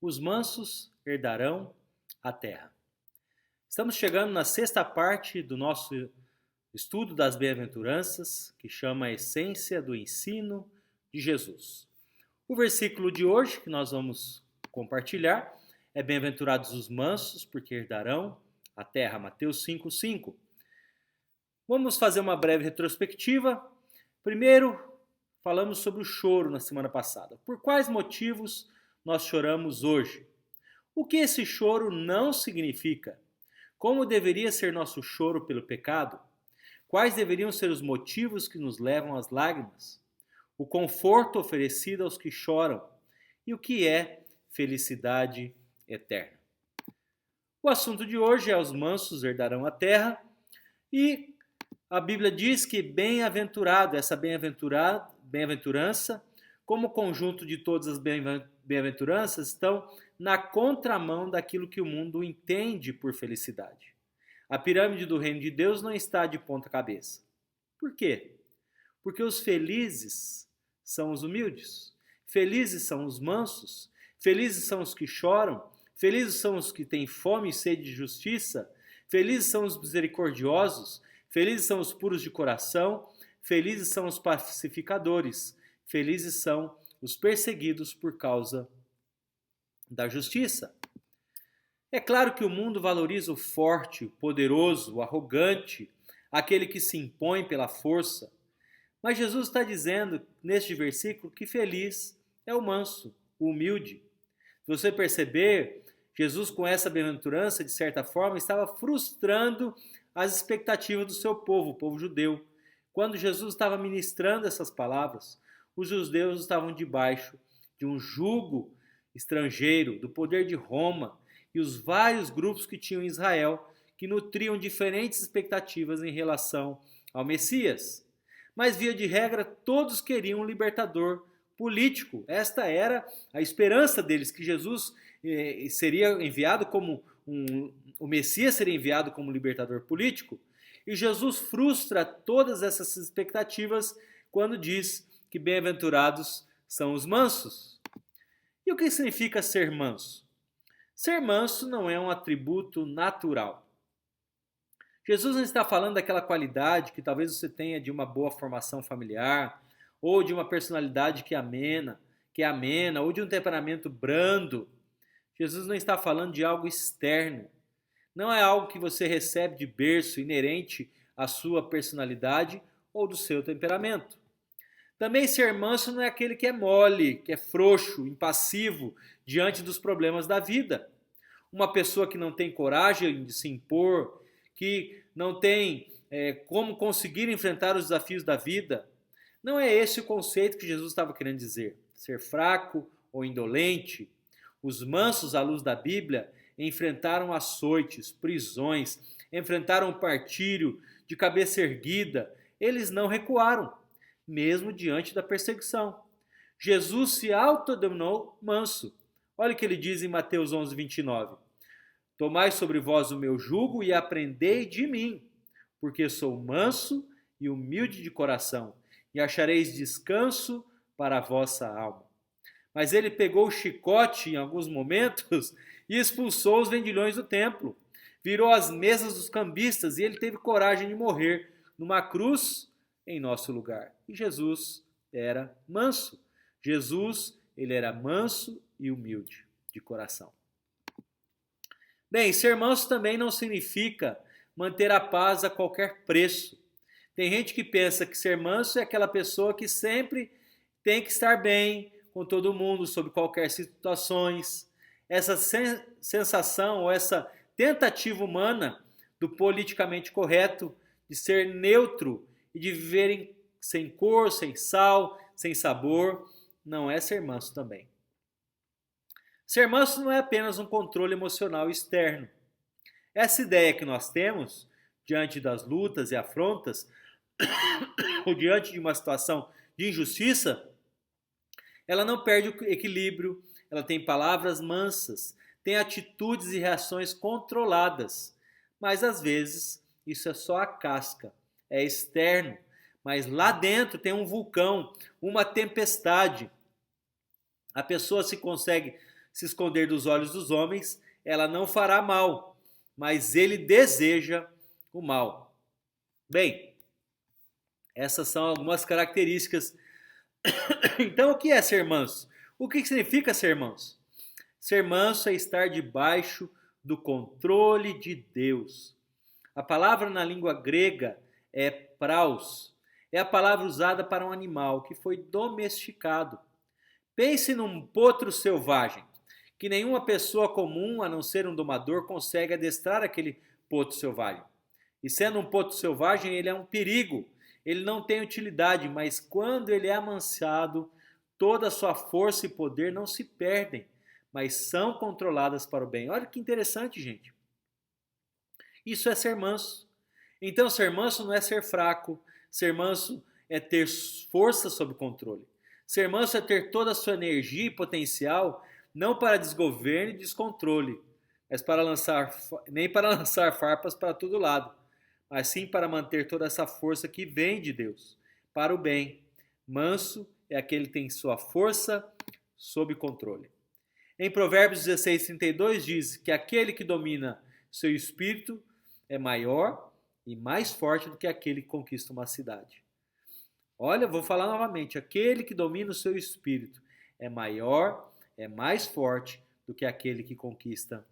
Os mansos herdarão a terra. Estamos chegando na sexta parte do nosso estudo das bem-aventuranças, que chama a essência do ensino de Jesus. O versículo de hoje que nós vamos compartilhar é bem-aventurados os mansos, porque herdarão a terra. Mateus 5:5. Vamos fazer uma breve retrospectiva. Primeiro, falamos sobre o choro na semana passada. Por quais motivos nós choramos hoje? O que esse choro não significa? Como deveria ser nosso choro pelo pecado? Quais deveriam ser os motivos que nos levam às lágrimas? O conforto oferecido aos que choram e o que é felicidade eterna. O assunto de hoje é os mansos herdarão a terra e a Bíblia diz que bem-aventurado, essa bem-aventurança, como conjunto de todas as bem-aventuranças, estão na contramão daquilo que o mundo entende por felicidade. A pirâmide do reino de Deus não está de ponta cabeça. Por quê? Porque os felizes são os humildes, felizes são os mansos, felizes são os que choram, felizes são os que têm fome e sede de justiça, felizes são os misericordiosos, felizes são os puros de coração, felizes são os pacificadores, felizes são os perseguidos por causa da justiça. É claro que o mundo valoriza o forte, o poderoso, o arrogante, aquele que se impõe pela força. Mas Jesus está dizendo neste versículo que feliz é o manso, o humilde. Se você perceber, Jesus com essa bem-aventurança, de certa forma, estava frustrando as expectativas do seu povo, o povo judeu. Quando Jesus estava ministrando essas palavras, os judeus estavam debaixo de um jugo estrangeiro, do poder de Roma e os vários grupos que tinham em Israel, que nutriam diferentes expectativas em relação ao Messias. Mas, via de regra, todos queriam um libertador político. Esta era a esperança deles, que Jesus seria enviado como o Messias seria enviado como libertador político. E Jesus frustra todas essas expectativas quando diz que bem-aventurados são os mansos. E o que significa ser manso? Ser manso não é um atributo natural. Jesus não está falando daquela qualidade que talvez você tenha de uma boa formação familiar, ou de uma personalidade que é amena, ou de um temperamento brando. Jesus não está falando de algo externo. Não é algo que você recebe de berço, inerente à sua personalidade ou do seu temperamento. Também ser manso não é aquele que é mole, que é frouxo, impassivo diante dos problemas da vida. Uma pessoa que não tem coragem de se impor, que não tem como conseguir enfrentar os desafios da vida. Não é esse o conceito que Jesus estava querendo dizer. Ser fraco ou indolente. Os mansos, à luz da Bíblia, enfrentaram açoites, prisões, enfrentaram o martírio de cabeça erguida. Eles não recuaram, mesmo diante da perseguição. Jesus se autodenominou manso. Olha o que ele diz em Mateus 11:29. Tomai sobre vós o meu jugo e aprendei de mim, porque sou manso e humilde de coração, e achareis descanso para a vossa alma. Mas ele pegou o chicote em alguns momentos e expulsou os vendilhões do templo. Virou as mesas dos cambistas e ele teve coragem de morrer numa cruz em nosso lugar. E Jesus era manso. Jesus, ele era manso e humilde de coração. Bem, ser manso também não significa manter a paz a qualquer preço. Tem gente que pensa que ser manso é aquela pessoa que sempre tem que estar bem com todo mundo, sob qualquer situações. Essa sensação ou essa tentativa humana do politicamente correto, de ser neutro e de viverem sem cor, sem sal, sem sabor, não é ser manso também. Ser manso não é apenas um controle emocional externo. Essa ideia que nós temos, diante das lutas e afrontas, ou diante de uma situação de injustiça, ela não perde o equilíbrio, ela tem palavras mansas, tem atitudes e reações controladas. Mas às vezes isso é só a casca, é externo. Mas lá dentro tem um vulcão, uma tempestade. A pessoa se esconder dos olhos dos homens, ela não fará mal, mas ele deseja o mal. Bem, essas são algumas características. Então, o que é ser manso? O que significa ser manso? Ser manso é estar debaixo do controle de Deus. A palavra na língua grega é praus. É a palavra usada para um animal que foi domesticado. Pense num potro selvagem, que nenhuma pessoa comum, a não ser um domador, consegue adestrar aquele potro selvagem. E sendo um potro selvagem, ele é um perigo. Ele não tem utilidade, mas quando ele é amansado, toda a sua força e poder não se perdem, mas são controladas para o bem. Olha que interessante, gente. Isso é ser manso. Então, ser manso não é ser fraco. Ser manso é ter força sob controle. Ser manso é ter toda a sua energia e potencial, não para desgoverno e descontrole, mas para nem para lançar farpas para todo lado, mas sim para manter toda essa força que vem de Deus, para o bem. Manso é aquele que tem sua força sob controle. Em Provérbios 16:32 diz que aquele que domina seu espírito é maior e mais forte do que aquele que conquista uma cidade. Olha, vou falar novamente, aquele que domina o seu espírito é maior, é mais forte do que aquele que conquista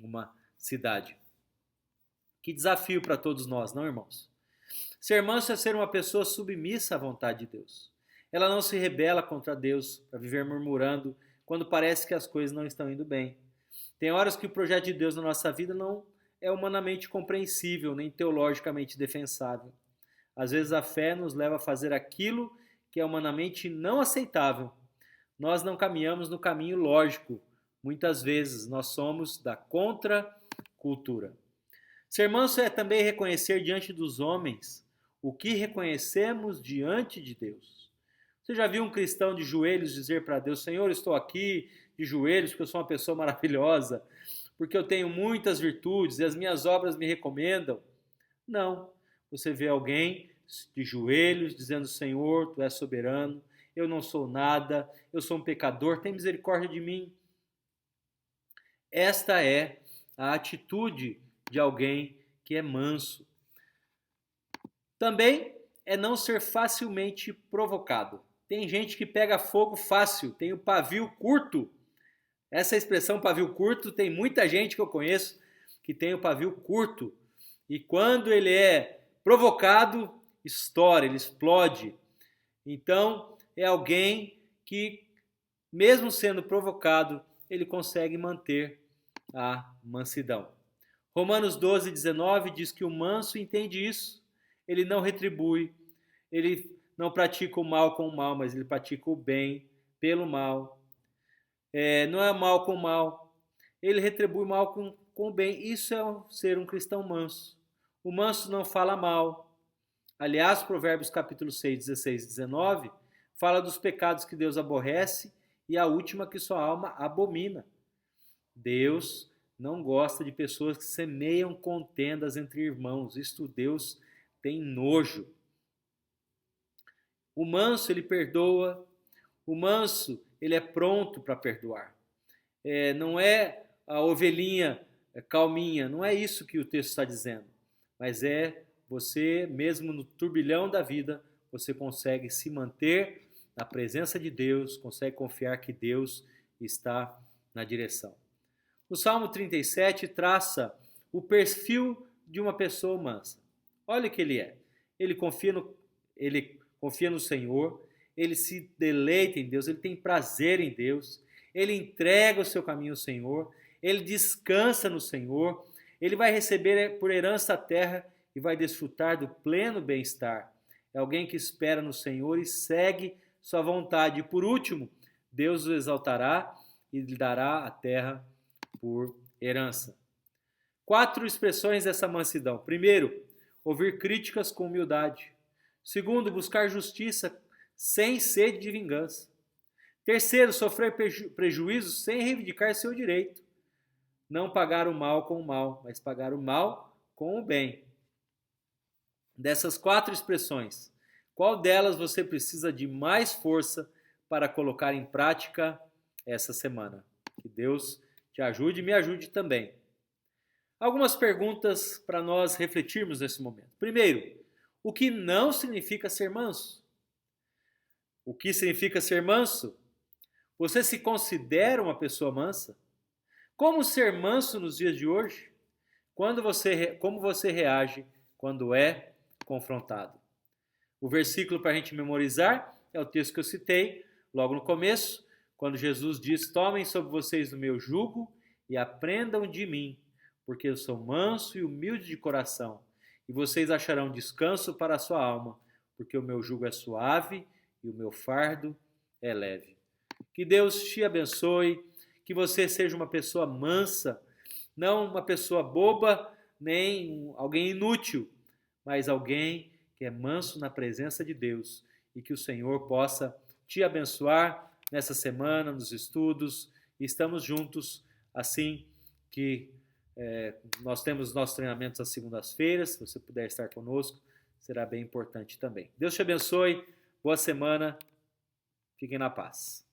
uma cidade. Que desafio para todos nós, não, irmãos? Ser manso é ser uma pessoa submissa à vontade de Deus. Ela não se rebela contra Deus para viver murmurando quando parece que as coisas não estão indo bem. Tem horas que o projeto de Deus na nossa vida não é humanamente compreensível, nem teologicamente defensável. Às vezes a fé nos leva a fazer aquilo que é humanamente não aceitável. Nós não caminhamos no caminho lógico. Muitas vezes nós somos da contracultura. Ser manso é também reconhecer diante dos homens o que reconhecemos diante de Deus. Você já viu um cristão de joelhos dizer para Deus: Senhor, estou aqui de joelhos porque eu sou uma pessoa maravilhosa, porque eu tenho muitas virtudes e as minhas obras me recomendam? Não. Você vê alguém de joelhos dizendo: Senhor, tu és soberano, eu não sou nada, eu sou um pecador, tem misericórdia de mim. Esta é a atitude de alguém que é manso. Também é não ser facilmente provocado. Tem gente que pega fogo fácil, tem o pavio curto. Essa expressão pavio curto, tem muita gente que eu conheço que tem o pavio curto. E quando ele é provocado, estoura, ele explode. Então, é alguém que, mesmo sendo provocado, ele consegue manter a mansidão. Romanos 12:19 diz que o manso entende isso. Ele não retribui, ele não pratica o mal com o mal, mas ele pratica o bem pelo mal. Não é mal com o mal, ele retribui o mal com o bem. Isso é ser um cristão manso. O manso não fala mal. Aliás, Provérbios capítulo 6, 16 e 19 fala dos pecados que Deus aborrece e a última que sua alma abomina. Deus não gosta de pessoas que semeiam contendas entre irmãos. Isto Deus tem nojo. O manso, ele perdoa. O manso, ele é pronto para perdoar. Não é a ovelhinha calminha, não é isso que o texto está dizendo. Mas é você, mesmo no turbilhão da vida, você consegue se manter na presença de Deus, consegue confiar que Deus está na direção. O Salmo 37 traça o perfil de uma pessoa mansa. Olha o que ele é. Ele confia no Senhor, ele se deleita em Deus, ele tem prazer em Deus, ele entrega o seu caminho ao Senhor, ele descansa no Senhor, ele vai receber por herança a terra e vai desfrutar do pleno bem-estar. É alguém que espera no Senhor e segue sua vontade. E por último, Deus o exaltará e lhe dará a terra por herança. 4 expressões dessa mansidão. Primeiro, ouvir críticas com humildade. Segundo, buscar justiça sem sede de vingança. Terceiro, sofrer prejuízos sem reivindicar seu direito. Não pagar o mal com o mal, mas pagar o mal com o bem. Dessas 4 expressões, qual delas você precisa de mais força para colocar em prática essa semana? Que Deus te ajude e me ajude também. Algumas perguntas para nós refletirmos nesse momento. Primeiro, o que não significa ser manso? O que significa ser manso? Você se considera uma pessoa mansa? Como ser manso nos dias de hoje? Como você reage quando é confrontado? O versículo para a gente memorizar é o texto que eu citei logo no começo, quando Jesus diz: tomem sobre vocês o meu jugo e aprendam de mim, porque eu sou manso e humilde de coração, e vocês acharão descanso para a sua alma, porque o meu jugo é suave e o meu fardo é leve. Que Deus te abençoe, que você seja uma pessoa mansa, não uma pessoa boba, nem alguém inútil, mas alguém que é manso na presença de Deus, e que o Senhor possa te abençoar nessa semana, nos estudos, e estamos juntos assim que nós temos nossos treinamentos às segundas-feiras. Se você puder estar conosco, será bem importante também. Deus te abençoe, boa semana, fiquem na paz.